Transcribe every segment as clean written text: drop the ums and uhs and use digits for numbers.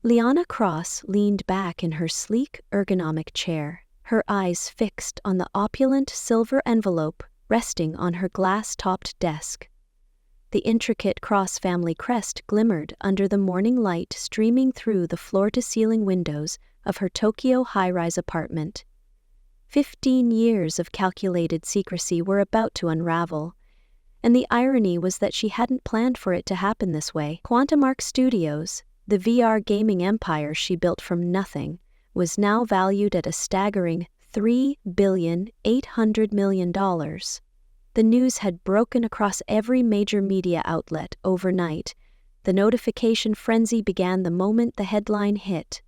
Liana Cross leaned back in her sleek, ergonomic chair, her eyes fixed on the opulent silver envelope resting on her glass-topped desk. The intricate Cross family crest glimmered under the morning light streaming through the floor-to-ceiling windows of her Tokyo high-rise apartment. 15 years of calculated secrecy were about to unravel, and the irony was that she hadn't planned for it to happen this way. Quantum Arc Studios, the VR gaming empire she built from nothing, was now valued at a staggering $3.8 billion. The news had broken across every major media outlet overnight. The notification frenzy began the moment the headline hit.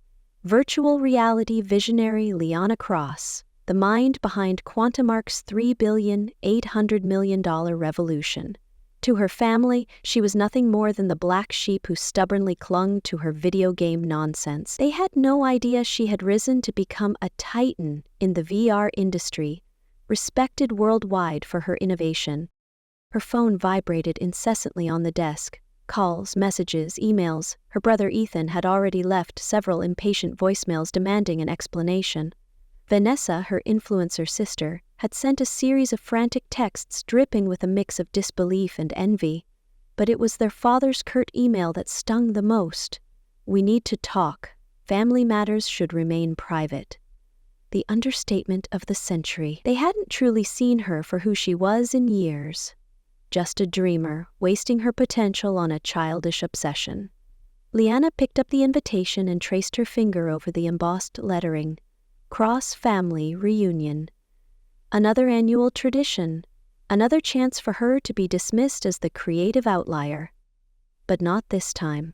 Virtual reality visionary Liana Cross, the mind behind Quantum Arc's $3.8 billion revolution. To her family, she was nothing more than the black sheep who stubbornly clung to her video game nonsense. They had no idea she had risen to become a titan in the VR industry, respected worldwide for her innovation. Her phone vibrated incessantly on the desk. Calls, messages, emails. Her brother Ethan had already left several impatient voicemails demanding an explanation. Vanessa, her influencer sister, had sent a series of frantic texts dripping with a mix of disbelief and envy. But it was their father's curt email that stung the most. "We need to talk. Family matters should remain private." The understatement of the century. They hadn't truly seen her for who she was in years. Just a dreamer, wasting her potential on a childish obsession. Liana picked up the invitation and traced her finger over the embossed lettering. Cross Family Reunion. Another annual tradition. Another chance for her to be dismissed as the creative outlier. But not this time.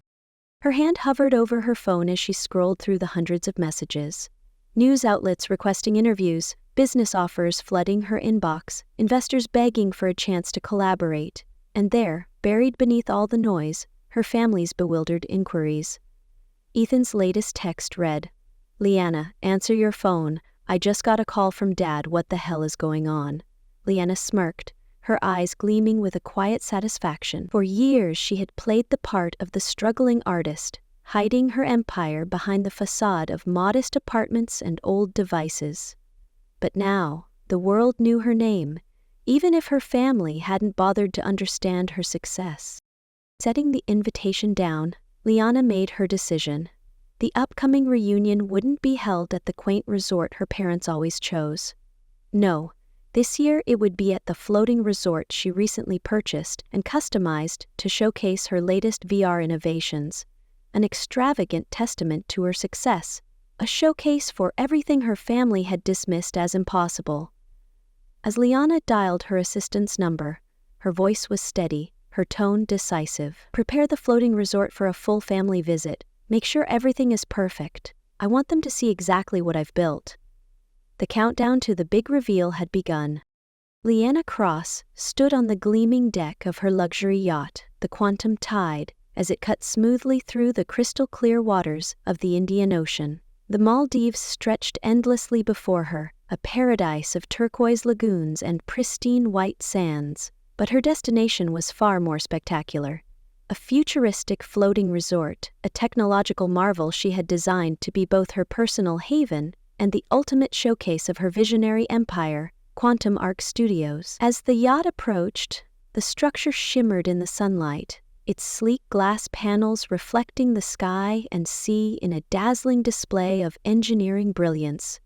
Her hand hovered over her phone as she scrolled through the hundreds of messages. News outlets requesting interviews, business offers flooding her inbox, investors begging for a chance to collaborate, and there, buried beneath all the noise, her family's bewildered inquiries. Ethan's latest text read, "Liana, answer your phone. I just got a call from Dad. What the hell is going on?" Liana smirked, her eyes gleaming with a quiet satisfaction. For years she had played the part of the struggling artist, hiding her empire behind the facade of modest apartments and old devices. But now, the world knew her name, even if her family hadn't bothered to understand her success. Setting the invitation down, Liana made her decision. The upcoming reunion wouldn't be held at the quaint resort her parents always chose. No, this year it would be at the floating resort she recently purchased and customized to showcase her latest VR innovations. An extravagant testament to her success, a showcase for everything her family had dismissed as impossible. As Liana dialed her assistant's number, her voice was steady, her tone decisive. "Prepare the floating resort for a full family visit. Make sure everything is perfect. I want them to see exactly what I've built." The countdown to the big reveal had begun. Liana Cross stood on the gleaming deck of her luxury yacht, the Quantum Tide, as it cut smoothly through the crystal-clear waters of the Indian Ocean. The Maldives stretched endlessly before her, a paradise of turquoise lagoons and pristine white sands. But her destination was far more spectacular. A futuristic floating resort, a technological marvel she had designed to be both her personal haven and the ultimate showcase of her visionary empire, Quantum Arc Studios. As the yacht approached, the structure shimmered in the sunlight, its sleek glass panels reflecting the sky and sea in a dazzling display of engineering brilliance.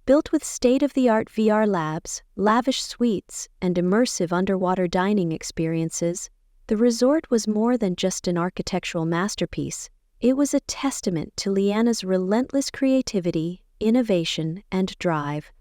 Built with state-of-the-art VR labs, lavish suites, and immersive underwater dining experiences, the resort was more than just an architectural masterpiece. It was a testament to Liana's relentless creativity, innovation, and drive.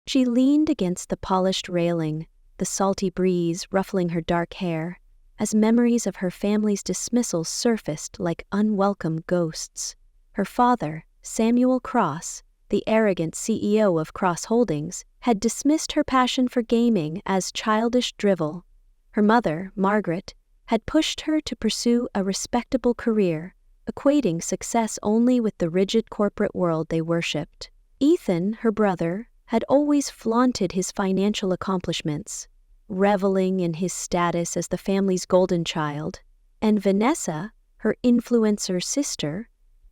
She leaned against the polished railing, the salty breeze ruffling her dark hair, as memories of her family's dismissal surfaced like unwelcome ghosts. Her father, Samuel Cross, the arrogant CEO of Cross Holdings, had dismissed her passion for gaming as childish drivel. Her mother, Margaret, had pushed her to pursue a respectable career, equating success only with the rigid corporate world they worshipped. Ethan, her brother, had always flaunted his financial accomplishments, reveling in his status as the family's golden child, and Vanessa, her influencer sister,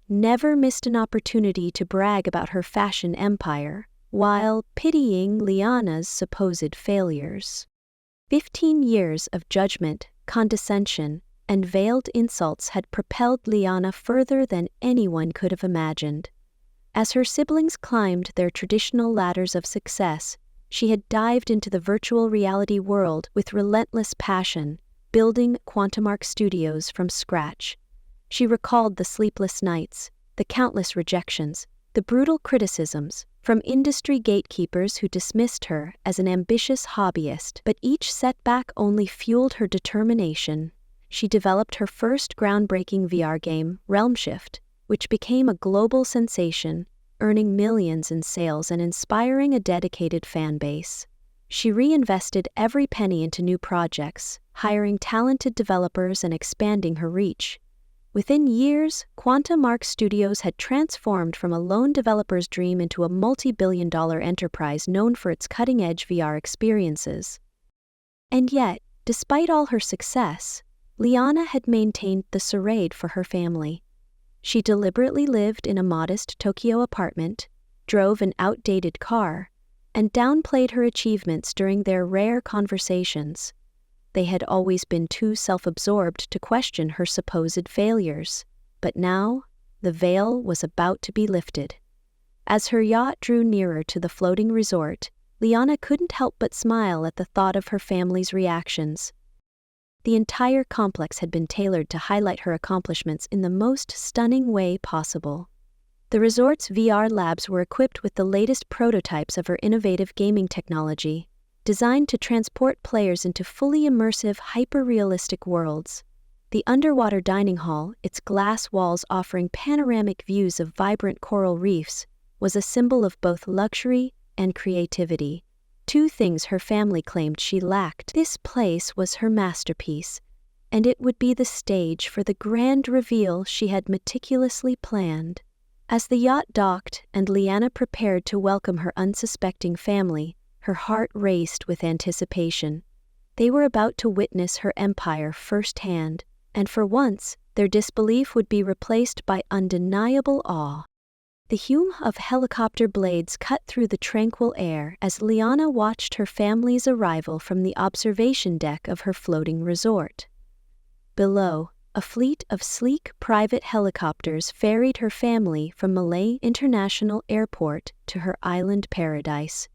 never missed an opportunity to brag about her fashion empire, while pitying Liana's supposed failures. 15 years of judgment, condescension, and veiled insults had propelled Liana further than anyone could have imagined. As her siblings climbed their traditional ladders of success, she had dived into the virtual reality world with relentless passion, building Quantumark Studios from scratch. She recalled the sleepless nights, the countless rejections, the brutal criticisms from industry gatekeepers who dismissed her as an ambitious hobbyist, but each setback only fueled her determination. She developed her first groundbreaking VR game, Realm Shift, which became a global sensation, earning millions in sales and inspiring a dedicated fan base. She reinvested every penny into new projects, hiring talented developers and expanding her reach. Within years, Quantumark Studios had transformed from a lone developer's dream into a multi-billion-dollar enterprise known for its cutting-edge VR experiences. And yet, despite all her success, Liana had maintained the charade for her family. She deliberately lived in a modest Tokyo apartment, drove an outdated car, and downplayed her achievements during their rare conversations. They had always been too self-absorbed to question her supposed failures, but now the veil was about to be lifted. As her yacht drew nearer to the floating resort, Liana couldn't help but smile at the thought of her family's reactions. The entire complex had been tailored to highlight her accomplishments in the most stunning way possible. The resort's VR labs were equipped with the latest prototypes of her innovative gaming technology, designed to transport players into fully immersive, hyper-realistic worlds. The underwater dining hall, its glass walls offering panoramic views of vibrant coral reefs, was a symbol of both luxury and creativity. Two things her family claimed she lacked. This place was her masterpiece, and it would be the stage for the grand reveal she had meticulously planned. As the yacht docked and Liana prepared to welcome her unsuspecting family, her heart raced with anticipation. They were about to witness her empire firsthand, and for once, their disbelief would be replaced by undeniable awe. The hum of helicopter blades cut through the tranquil air as Liana watched her family's arrival from the observation deck of her floating resort. Below, a fleet of sleek private helicopters ferried her family from Malay International Airport to her island paradise,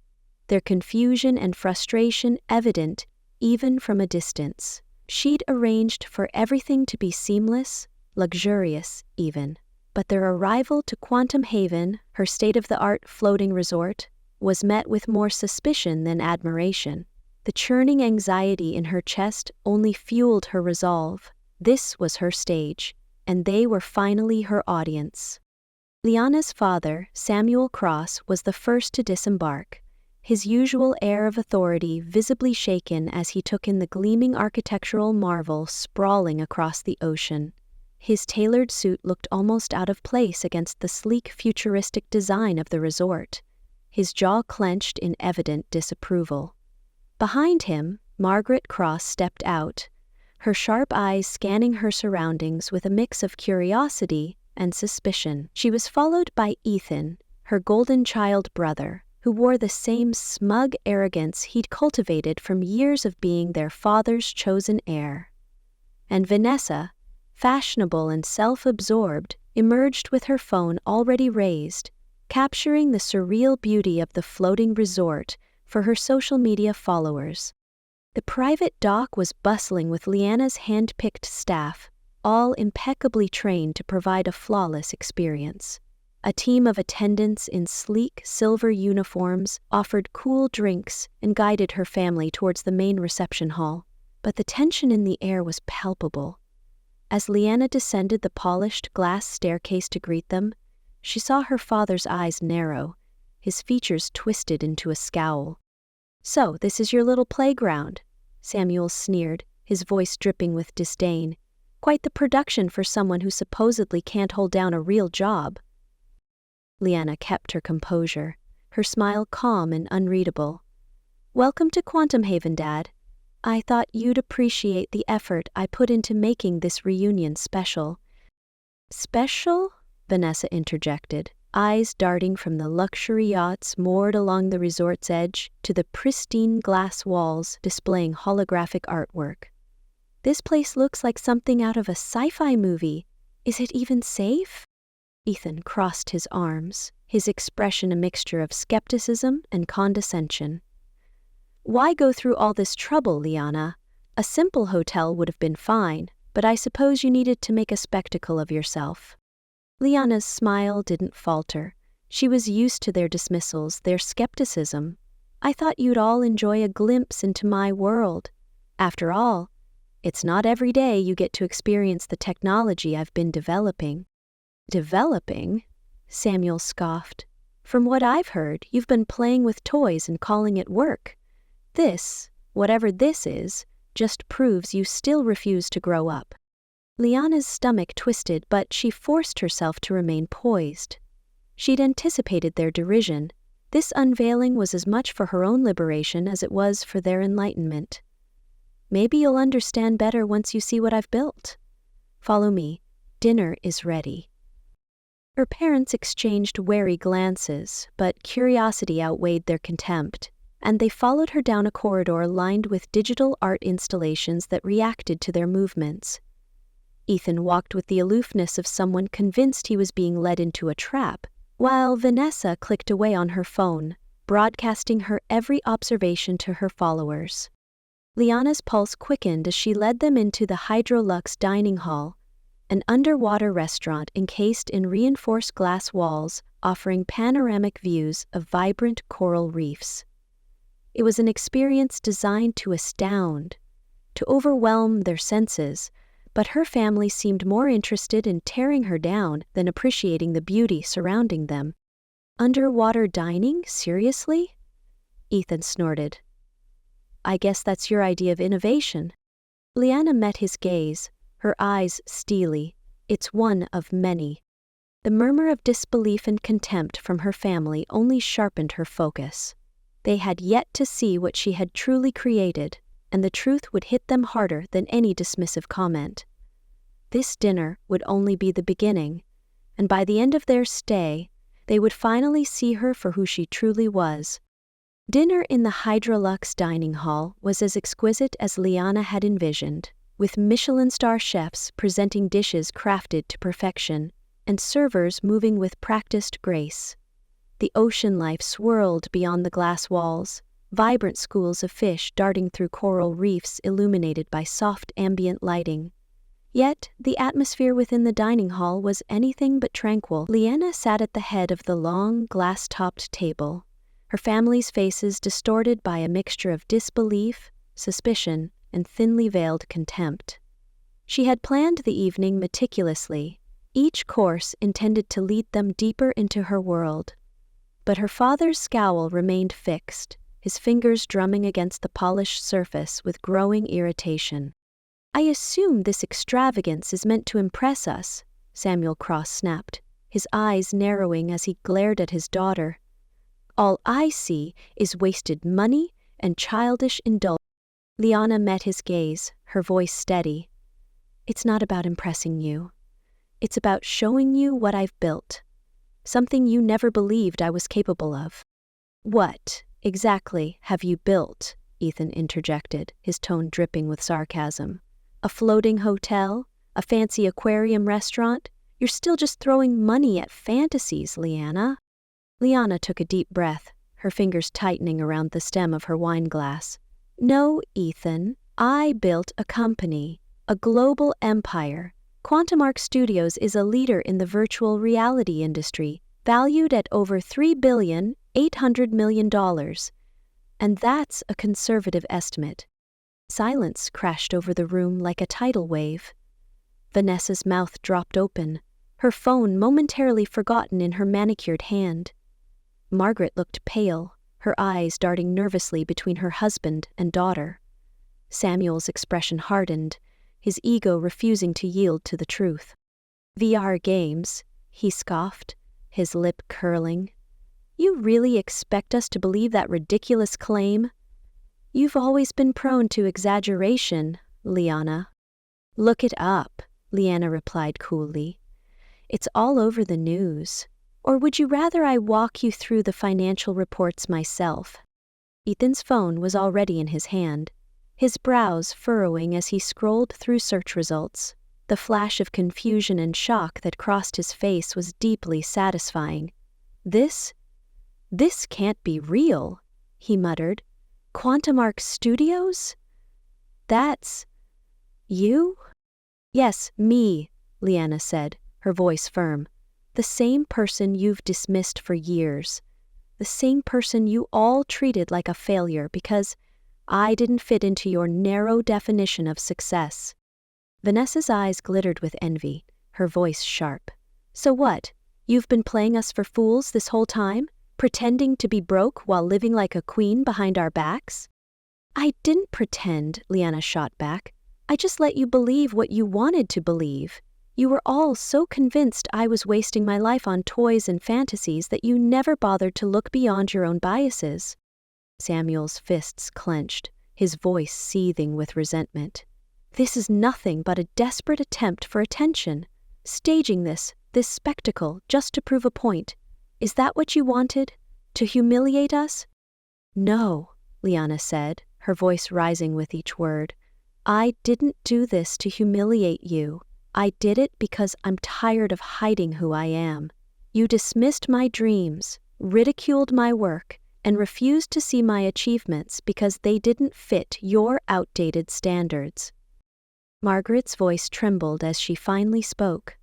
their confusion and frustration evident even from a distance. She'd arranged for everything to be seamless, luxurious even. But their arrival to Quantum Haven, her state-of-the-art floating resort, was met with more suspicion than admiration. The churning anxiety in her chest only fueled her resolve. This was her stage, and they were finally her audience. Liana's father, Samuel Cross, was the first to disembark, his usual air of authority visibly shaken as he took in the gleaming architectural marvel sprawling across the ocean. His tailored suit looked almost out of place against the sleek futuristic design of the resort, his jaw clenched in evident disapproval. Behind him, Margaret Cross stepped out, her sharp eyes scanning her surroundings with a mix of curiosity and suspicion. She was followed by Ethan, her golden child brother, who wore the same smug arrogance he'd cultivated from years of being their father's chosen heir. And Vanessa, fashionable and self-absorbed, emerged with her phone already raised, capturing the surreal beauty of the floating resort for her social media followers. The private dock was bustling with Liana's hand-picked staff, all impeccably trained to provide a flawless experience. A team of attendants in sleek silver uniforms offered cool drinks and guided her family towards the main reception hall, but the tension in the air was palpable. As Liana descended the polished glass staircase to greet them, she saw her father's eyes narrow, his features twisted into a scowl. "So, this is your little playground," Samuel sneered, his voice dripping with disdain. "Quite the production for someone who supposedly can't hold down a real job." Liana kept her composure, her smile calm and unreadable. "Welcome to Quantum Haven, Dad. I thought you'd appreciate the effort I put into making this reunion special." "Special?" Vanessa interjected, eyes darting from the luxury yachts moored along the resort's edge to the pristine glass walls displaying holographic artwork. "This place looks like something out of a sci-fi movie. Is it even safe?" Ethan crossed his arms, his expression a mixture of skepticism and condescension. "Why go through all this trouble, Liana? A simple hotel would have been fine, but I suppose you needed to make a spectacle of yourself." Liana's smile didn't falter. She was used to their dismissals, their skepticism. "I thought you'd all enjoy a glimpse into my world. After all, it's not every day you get to experience the technology I've been developing." "Developing?" Samuel scoffed. "From what I've heard, you've been playing with toys and calling it work. This, whatever this is, just proves you still refuse to grow up." Liana's stomach twisted, but she forced herself to remain poised. She'd anticipated their derision. This unveiling was as much for her own liberation as it was for their enlightenment. "Maybe you'll understand better once you see what I've built. Follow me. Dinner is ready." Her parents exchanged wary glances, but curiosity outweighed their contempt, and they followed her down a corridor lined with digital art installations that reacted to their movements. Ethan walked with the aloofness of someone convinced he was being led into a trap, while Vanessa clicked away on her phone, broadcasting her every observation to her followers. Liana's pulse quickened as she led them into the Hydrolux dining hall, an underwater restaurant encased in reinforced glass walls offering panoramic views of vibrant coral reefs. It was an experience designed to astound, to overwhelm their senses, but her family seemed more interested in tearing her down than appreciating the beauty surrounding them. "Underwater dining? Seriously?" Ethan snorted. "I guess that's your idea of innovation." Liana met his gaze, her eyes steely. "It's one of many." The murmur of disbelief and contempt from her family only sharpened her focus. They had yet to see what she had truly created, and the truth would hit them harder than any dismissive comment. This dinner would only be the beginning, and by the end of their stay, they would finally see her for who she truly was. Dinner in the Hydrolux dining hall was as exquisite as Liana had envisioned, with Michelin star chefs presenting dishes crafted to perfection, and servers moving with practiced grace. The ocean life swirled beyond the glass walls, vibrant schools of fish darting through coral reefs illuminated by soft ambient lighting. Yet, the atmosphere within the dining hall was anything but tranquil. Liana sat at the head of the long, glass-topped table, her family's faces distorted by a mixture of disbelief, suspicion, and thinly veiled contempt. She had planned the evening meticulously, each course intended to lead them deeper into her world. But her father's scowl remained fixed, his fingers drumming against the polished surface with growing irritation. "I assume this extravagance is meant to impress us," Samuel Cross snapped, his eyes narrowing as he glared at his daughter. "All I see is wasted money and childish indulgence." Liana met his gaze, her voice steady. "It's not about impressing you. It's about showing you what I've built. Something you never believed I was capable of." "What, exactly, have you built?" Ethan interjected, his tone dripping with sarcasm. "A floating hotel? A fancy aquarium restaurant? You're still just throwing money at fantasies, Liana." Liana took a deep breath, her fingers tightening around the stem of her wine glass. "No, Ethan, I built a company, a global empire. QuantumArc Studios is a leader in the virtual reality industry, valued at over $3,800,000,000. And that's a conservative estimate." Silence crashed over the room like a tidal wave. Vanessa's mouth dropped open, her phone momentarily forgotten in her manicured hand. Margaret looked pale, her eyes darting nervously between her husband and daughter. Samuel's expression hardened, his ego refusing to yield to the truth. "VR games," he scoffed, his lip curling. "You really expect us to believe that ridiculous claim? You've always been prone to exaggeration, Liana." "Look it up," Liana replied coolly. It's all over the news. Or would you rather I walk you through the financial reports myself? Ethan's phone was already in his hand, his brows furrowing as he scrolled through search results. The flash of confusion and shock that crossed his face was deeply satisfying. This can't be real, he muttered. Quantum Arc Studios? That's you? Yes, me, Leanna said, her voice firm. The same person you've dismissed for years. The same person you all treated like a failure because I didn't fit into your narrow definition of success. Vanessa's eyes glittered with envy, her voice sharp. So what? You've been playing us for fools this whole time? Pretending to be broke while living like a queen behind our backs? I didn't pretend, Leanna shot back. I just let you believe what you wanted to believe. You were all so convinced I was wasting my life on toys and fantasies that you never bothered to look beyond your own biases. Samuel's fists clenched, his voice seething with resentment. This is nothing but a desperate attempt for attention. Staging this spectacle just to prove a point. Is that what you wanted? To humiliate us? No, Leanna said, her voice rising with each word. I didn't do this to humiliate you. I did it because I'm tired of hiding who I am. You dismissed my dreams, ridiculed my work, and refused to see my achievements because they didn't fit your outdated standards. Margaret's voice trembled as she finally spoke.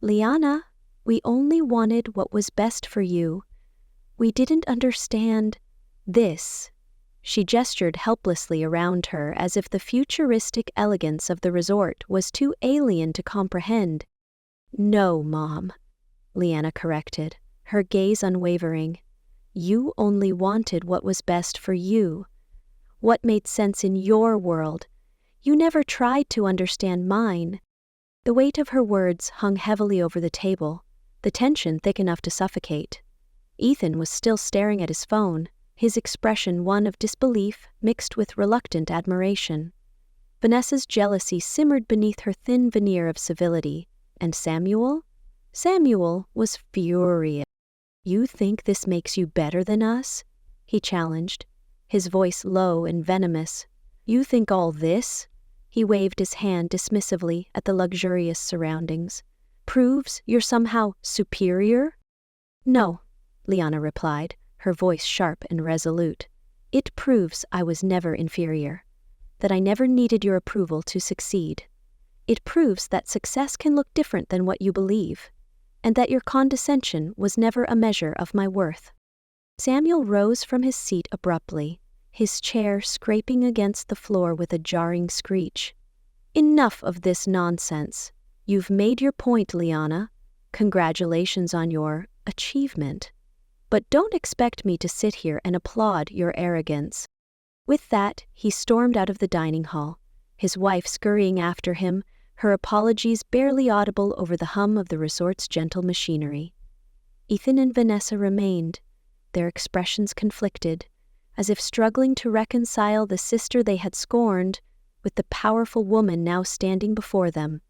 Liana, we only wanted what was best for you. We didn't understand this. She gestured helplessly around her as if the futuristic elegance of the resort was too alien to comprehend. No, Mom, Leanna corrected, her gaze unwavering. You only wanted what was best for you. What made sense in your world. You never tried to understand mine. The weight of her words hung heavily over the table, the tension thick enough to suffocate. Ethan was still staring at his phone, his expression one of disbelief mixed with reluctant admiration. Vanessa's jealousy simmered beneath her thin veneer of civility, and Samuel? Samuel was furious. You think this makes you better than us? He challenged, his voice low and venomous. You think all this? He waved his hand dismissively at the luxurious surroundings. Proves you're somehow superior? No, Liana replied, her voice sharp and resolute. It proves I was never inferior, that I never needed your approval to succeed. It proves that success can look different than what you believe, and that your condescension was never a measure of my worth. Samuel rose from his seat abruptly, his chair scraping against the floor with a jarring screech. Enough of this nonsense. You've made your point, Liana. Congratulations on your achievement. But don't expect me to sit here and applaud your arrogance. With that, he stormed out of the dining hall, his wife scurrying after him, her apologies barely audible over the hum of the resort's gentle machinery. Ethan and Vanessa remained, their expressions conflicted, as if struggling to reconcile the sister they had scorned with the powerful woman now standing before them.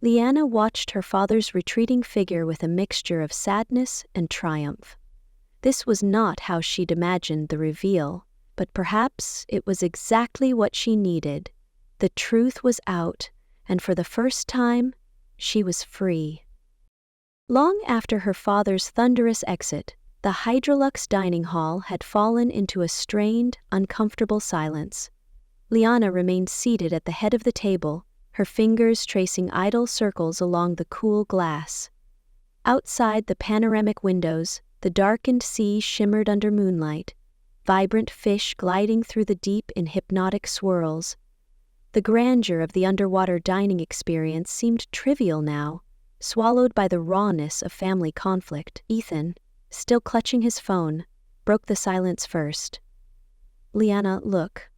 Leanna watched her father's retreating figure with a mixture of sadness and triumph. This was not how she'd imagined the reveal, but perhaps it was exactly what she needed. The truth was out, and for the first time, she was free. Long after her father's thunderous exit, the Hydrolux dining hall had fallen into a strained, uncomfortable silence. Liana remained seated at the head of the table, her fingers tracing idle circles along the cool glass. Outside the panoramic windows, the darkened sea shimmered under moonlight, vibrant fish gliding through the deep in hypnotic swirls. The grandeur of the underwater dining experience seemed trivial now, swallowed by the rawness of family conflict. Ethan, still clutching his phone, broke the silence first. Liana, look.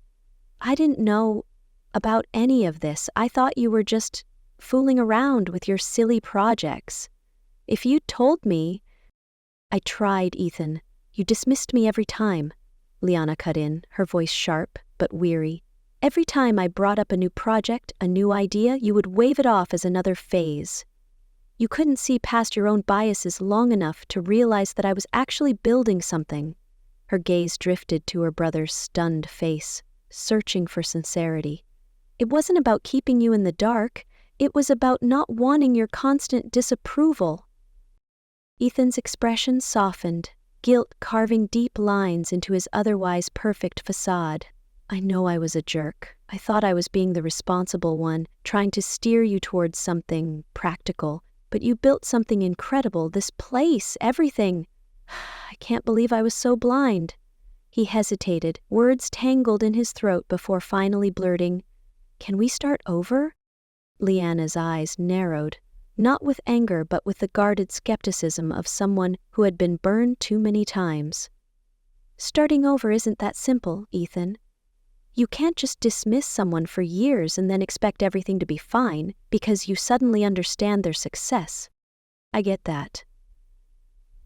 I didn't know about any of this. I thought you were just fooling around with your silly projects. If you'd told me... I tried, Ethan. You dismissed me every time. Liana cut in, her voice sharp but weary. Every time I brought up a new project, a new idea, you would wave it off as another phase. You couldn't see past your own biases long enough to realize that I was actually building something. Her gaze drifted to her brother's stunned face, searching for sincerity. It wasn't about keeping you in the dark, it was about not wanting your constant disapproval. Ethan's expression softened, guilt carving deep lines into his otherwise perfect facade. I know I was a jerk. I thought I was being the responsible one, trying to steer you towards something practical. But you built something incredible, this place, everything. I can't believe I was so blind. He hesitated, words tangled in his throat before finally blurting, "Can we start over?" Leanna's eyes narrowed, not with anger but with the guarded skepticism of someone who had been burned too many times. Starting over isn't that simple, Ethan. You can't just dismiss someone for years and then expect everything to be fine because you suddenly understand their success. I get that.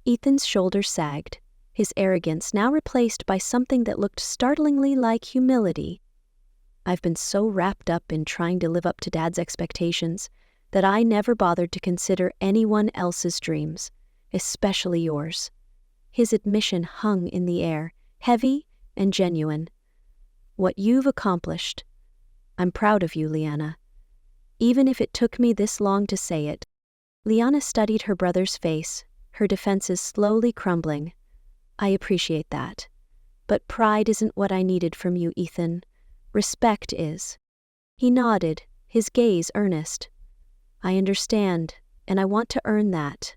Ethan's shoulders sagged, his arrogance now replaced by something that looked startlingly like humility. I've been so wrapped up in trying to live up to Dad's expectations that I never bothered to consider anyone else's dreams, especially yours. His admission hung in the air, heavy and genuine. What you've accomplished. I'm proud of you, Liana. Even if it took me this long to say it. Liana studied her brother's face, her defenses slowly crumbling. I appreciate that. But pride isn't what I needed from you, Ethan. Respect is. He nodded, his gaze earnest. I understand, and I want to earn that.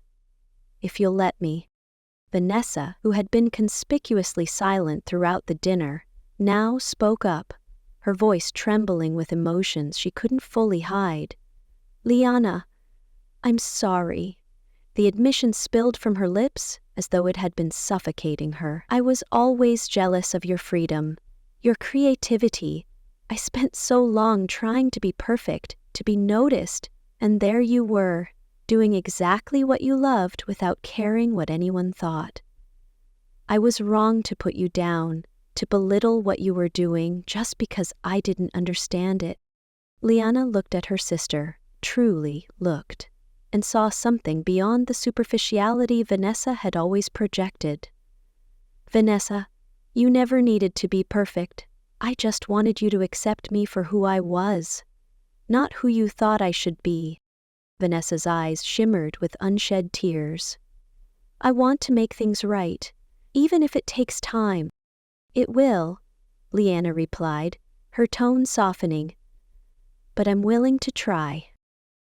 If you'll let me. Vanessa, who had been conspicuously silent throughout the dinner, now spoke up, her voice trembling with emotions she couldn't fully hide. Liana, I'm sorry. The admission spilled from her lips as though it had been suffocating her. I was always jealous of your freedom, your creativity. I spent so long trying to be perfect, to be noticed, and there you were, doing exactly what you loved without caring what anyone thought. I was wrong to put you down, to belittle what you were doing just because I didn't understand it. Liana looked at her sister, truly looked, and saw something beyond the superficiality Vanessa had always projected. Vanessa, you never needed to be perfect. I just wanted you to accept me for who I was, not who you thought I should be. Vanessa's eyes shimmered with unshed tears. I want to make things right, even if it takes time. It will, Liana replied, her tone softening. But I'm willing to try.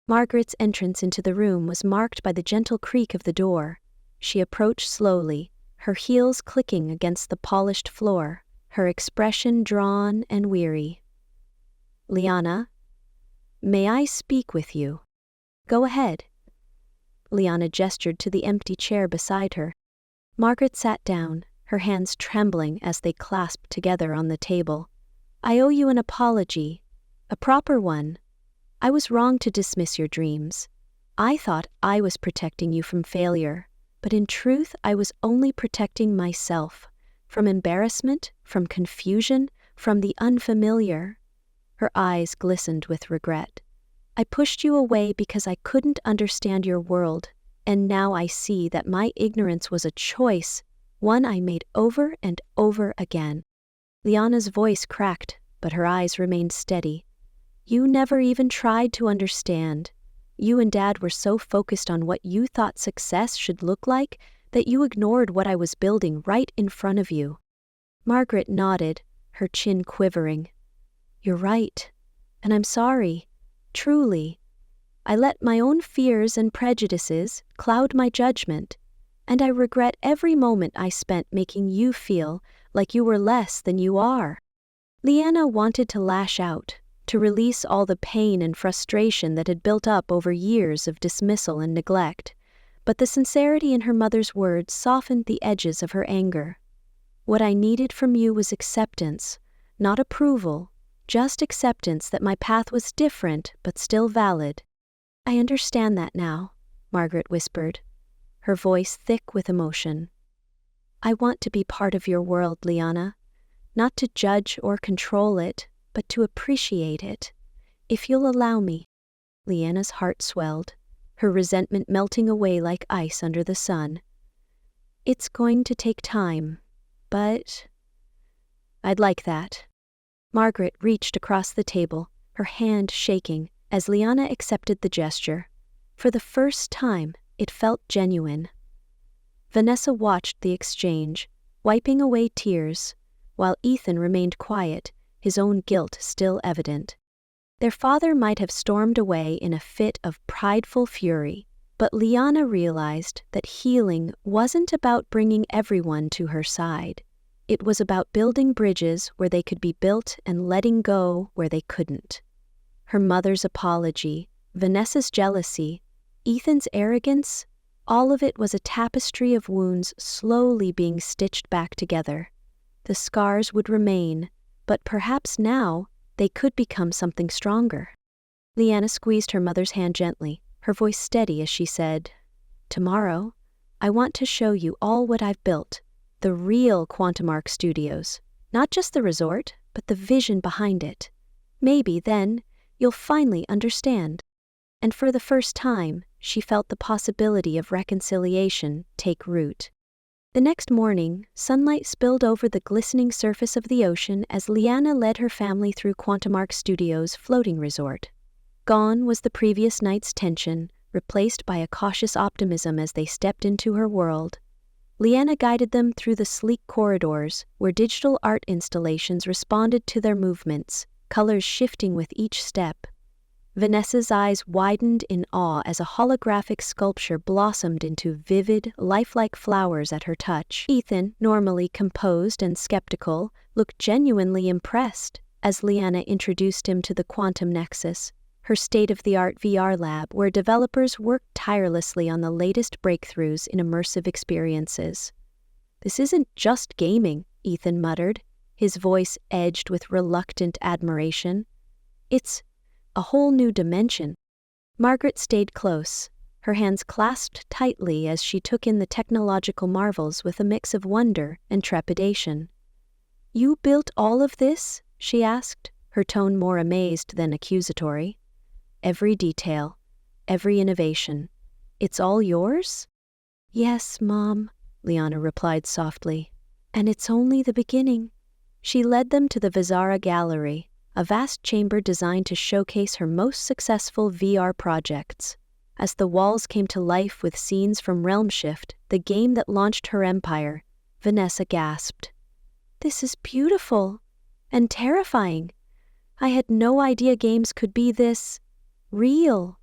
Margaret's entrance into the room was marked by the gentle creak of the door. She approached slowly, her heels clicking against the polished floor, her expression drawn and weary. Liana, may I speak with you? Go ahead. Liana gestured to the empty chair beside her. Margaret sat down, her hands trembling as they clasped together on the table. I owe you an apology, a proper one. I was wrong to dismiss your dreams. I thought I was protecting you from failure, but in truth I was only protecting myself, from embarrassment, from confusion, from the unfamiliar. Her eyes glistened with regret. I pushed you away because I couldn't understand your world, and now I see that my ignorance was a choice, one I made over and over again. Liana's voice cracked, but her eyes remained steady. You never even tried to understand. You and Dad were so focused on what you thought success should look like that you ignored what I was building right in front of you. Margaret nodded, her chin quivering. You're right, and I'm sorry, truly. I let my own fears and prejudices cloud my judgment, and I regret every moment I spent making you feel like you were less than you are. Liana wanted to lash out, to release all the pain and frustration that had built up over years of dismissal and neglect, but the sincerity in her mother's words softened the edges of her anger. What I needed from you was acceptance, not approval, just acceptance that my path was different but still valid. I understand that now, Margaret whispered, her voice thick with emotion. I want to be part of your world, Liana, not to judge or control it, but to appreciate it. If you'll allow me. Liana's heart swelled, her resentment melting away like ice under the sun. "It's going to take time, but I'd like that." Margaret reached across the table, her hand shaking, as Liana accepted the gesture. For the first time, it felt genuine. Vanessa watched the exchange, wiping away tears, while Ethan remained quiet, his own guilt still evident. Their father might have stormed away in a fit of prideful fury, but Liana realized that healing wasn't about bringing everyone to her side. It was about building bridges where they could be built and letting go where they couldn't. Her mother's apology, Vanessa's jealousy, Ethan's arrogance, all of it was a tapestry of wounds slowly being stitched back together. The scars would remain, but perhaps now they could become something stronger. Liana squeezed her mother's hand gently, her voice steady as she said, "Tomorrow, I want to show you all what I've built, the real Quantum Arc Studios, not just the resort, but the vision behind it. Maybe then you'll finally understand." And for the first time, she felt the possibility of reconciliation take root. The next morning, sunlight spilled over the glistening surface of the ocean as Liana led her family through Quantum Arc Studios' floating resort. Gone was the previous night's tension, replaced by a cautious optimism as they stepped into her world. Liana guided them through the sleek corridors, where digital art installations responded to their movements, colors shifting with each step. Vanessa's eyes widened in awe as a holographic sculpture blossomed into vivid, lifelike flowers at her touch. Ethan, normally composed and skeptical, looked genuinely impressed as Liana introduced him to the Quantum Nexus, her state-of-the-art VR lab where developers worked tirelessly on the latest breakthroughs in immersive experiences. "This isn't just gaming," Ethan muttered, his voice edged with reluctant admiration. "It's a whole new dimension." Margaret stayed close, her hands clasped tightly as she took in the technological marvels with a mix of wonder and trepidation. "You built all of this?" she asked, her tone more amazed than accusatory. "Every detail, every innovation. It's all yours?" "Yes, Mom," Liana replied softly. "And it's only the beginning." She led them to the Vizara Gallery, a vast chamber designed to showcase her most successful VR projects. As the walls came to life with scenes from Realm Shift, the game that launched her empire, Vanessa gasped. "This is beautiful and terrifying. I had no idea games could be this real."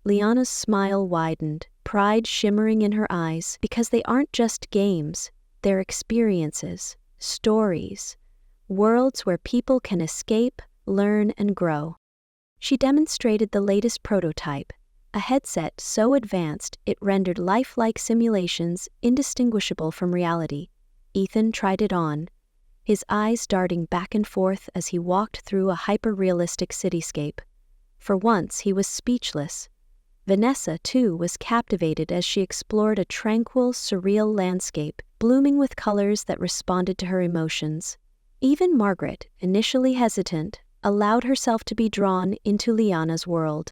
Liana's smile widened, pride shimmering in her eyes, because they aren't just games, they're experiences, stories, worlds where people can escape, learn, and grow. She demonstrated the latest prototype, a headset so advanced it rendered lifelike simulations indistinguishable from reality. Ethan tried it on, his eyes darting back and forth as he walked through a hyper-realistic cityscape. For once, he was speechless. Vanessa, too, was captivated as she explored a tranquil, surreal landscape, blooming with colors that responded to her emotions. Even Margaret, initially hesitant, allowed herself to be drawn into Liana's world.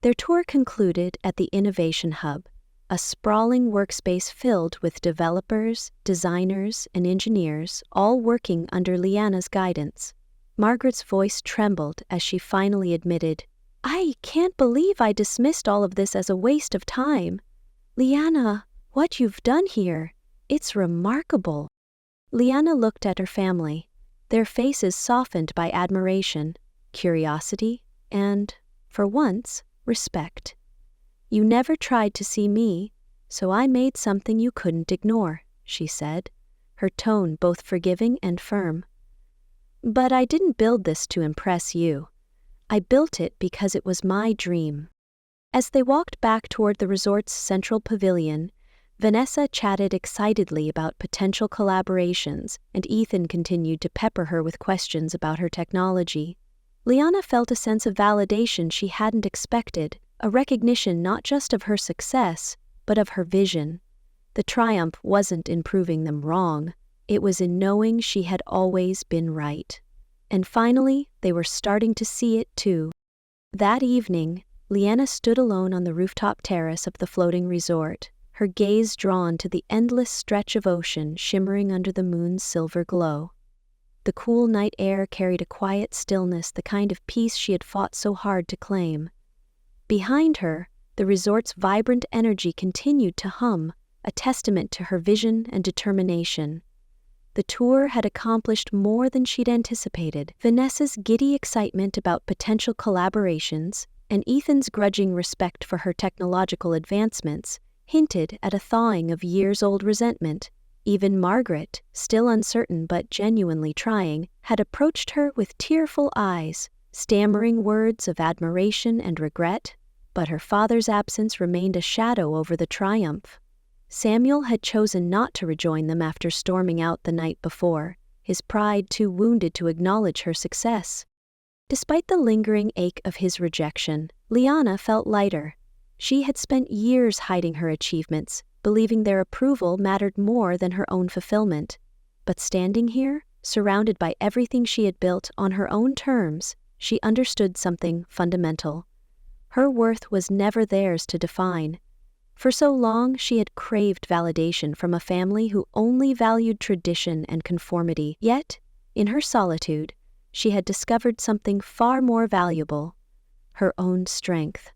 Their tour concluded at the Innovation Hub, a sprawling workspace filled with developers, designers, and engineers, all working under Liana's guidance. Margaret's voice trembled as she finally admitted, "I can't believe I dismissed all of this as a waste of time. Liana, what you've done here, it's remarkable." Liana looked at her family, their faces softened by admiration, curiosity, and, for once, respect. "You never tried to see me, so I made something you couldn't ignore," she said, her tone both forgiving and firm. "But I didn't build this to impress you. I built it because it was my dream." As they walked back toward the resort's central pavilion, Vanessa chatted excitedly about potential collaborations, and Ethan continued to pepper her with questions about her technology. Liana felt a sense of validation she hadn't expected, a recognition not just of her success, but of her vision. The triumph wasn't in proving them wrong, it was in knowing she had always been right. And finally, they were starting to see it too. That evening, Liana stood alone on the rooftop terrace of the floating resort, her gaze drawn to the endless stretch of ocean shimmering under the moon's silver glow. The cool night air carried a quiet stillness, the kind of peace she had fought so hard to claim. Behind her, the resort's vibrant energy continued to hum, a testament to her vision and determination. The tour had accomplished more than she'd anticipated. Vanessa's giddy excitement about potential collaborations and Ethan's grudging respect for her technological advancements hinted at a thawing of years-old resentment. Even Margaret, still uncertain but genuinely trying, had approached her with tearful eyes, stammering words of admiration and regret, but her father's absence remained a shadow over the triumph. Samuel had chosen not to rejoin them after storming out the night before, his pride too wounded to acknowledge her success. Despite the lingering ache of his rejection, Liana felt lighter. She had spent years hiding her achievements, believing their approval mattered more than her own fulfillment. But standing here, surrounded by everything she had built on her own terms, she understood something fundamental. Her worth was never theirs to define. For so long she had craved validation from a family who only valued tradition and conformity. Yet, in her solitude, she had discovered something far more valuable: her own strength.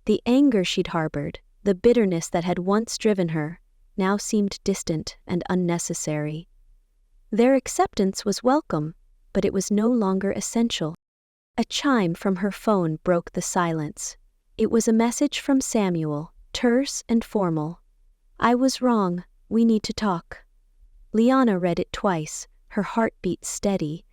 The anger she'd harbored, the bitterness that had once driven her, now seemed distant and unnecessary. Their acceptance was welcome, but it was no longer essential. A chime from her phone broke the silence. It was a message from Samuel, terse and formal. "I was wrong. We need to talk." Liana read it twice, her heartbeat steady.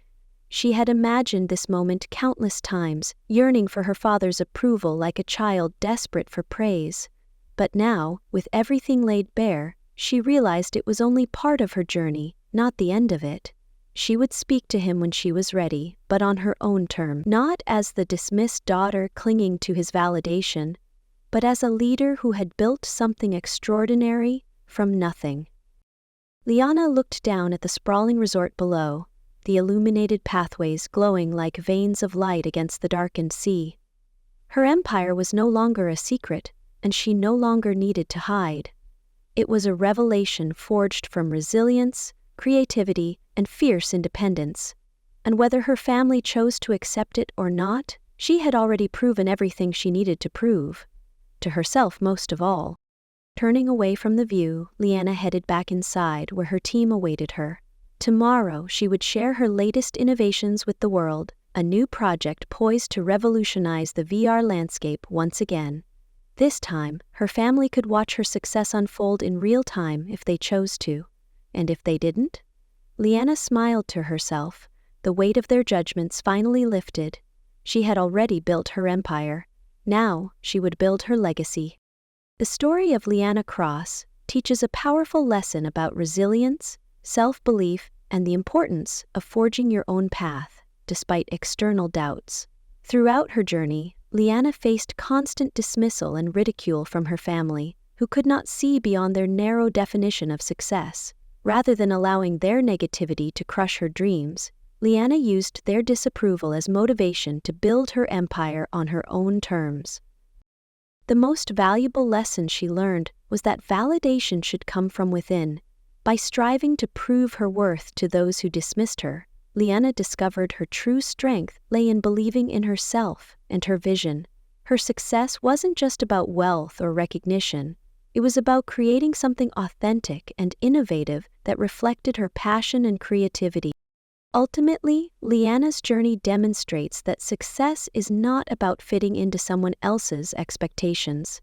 She had imagined this moment countless times, yearning for her father's approval like a child desperate for praise. But now, with everything laid bare, she realized it was only part of her journey, not the end of it. She would speak to him when she was ready, but on her own terms, not as the dismissed daughter clinging to his validation, but as a leader who had built something extraordinary from nothing. Liana looked down at the sprawling resort below, the illuminated pathways glowing like veins of light against the darkened sea. Her empire was no longer a secret, and she no longer needed to hide. It was a revelation forged from resilience, creativity, and fierce independence. And whether her family chose to accept it or not, she had already proven everything she needed to prove. To herself most of all. Turning away from the view, Liana headed back inside where her team awaited her. Tomorrow she would share her latest innovations with the world, a new project poised to revolutionize the VR landscape once again. This time, her family could watch her success unfold in real time if they chose to. And if they didn't? Liana smiled to herself. The weight of their judgments finally lifted. She had already built her empire. Now, she would build her legacy. The story of Liana Cross teaches a powerful lesson about resilience, self-belief, and the importance of forging your own path, despite external doubts. Throughout her journey, Liana faced constant dismissal and ridicule from her family, who could not see beyond their narrow definition of success. Rather than allowing their negativity to crush her dreams, Liana used their disapproval as motivation to build her empire on her own terms. The most valuable lesson she learned was that validation should come from within. By striving to prove her worth to those who dismissed her, Liana discovered her true strength lay in believing in herself and her vision. Her success wasn't just about wealth or recognition. It was about creating something authentic and innovative that reflected her passion and creativity. Ultimately, Liana's journey demonstrates that success is not about fitting into someone else's expectations.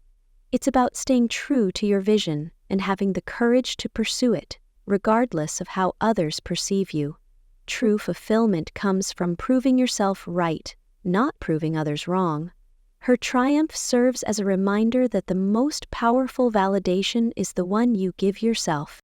It's about staying true to your vision and having the courage to pursue it, regardless of how others perceive you. True fulfillment comes from proving yourself right, not proving others wrong. Her triumph serves as a reminder that the most powerful validation is the one you give yourself.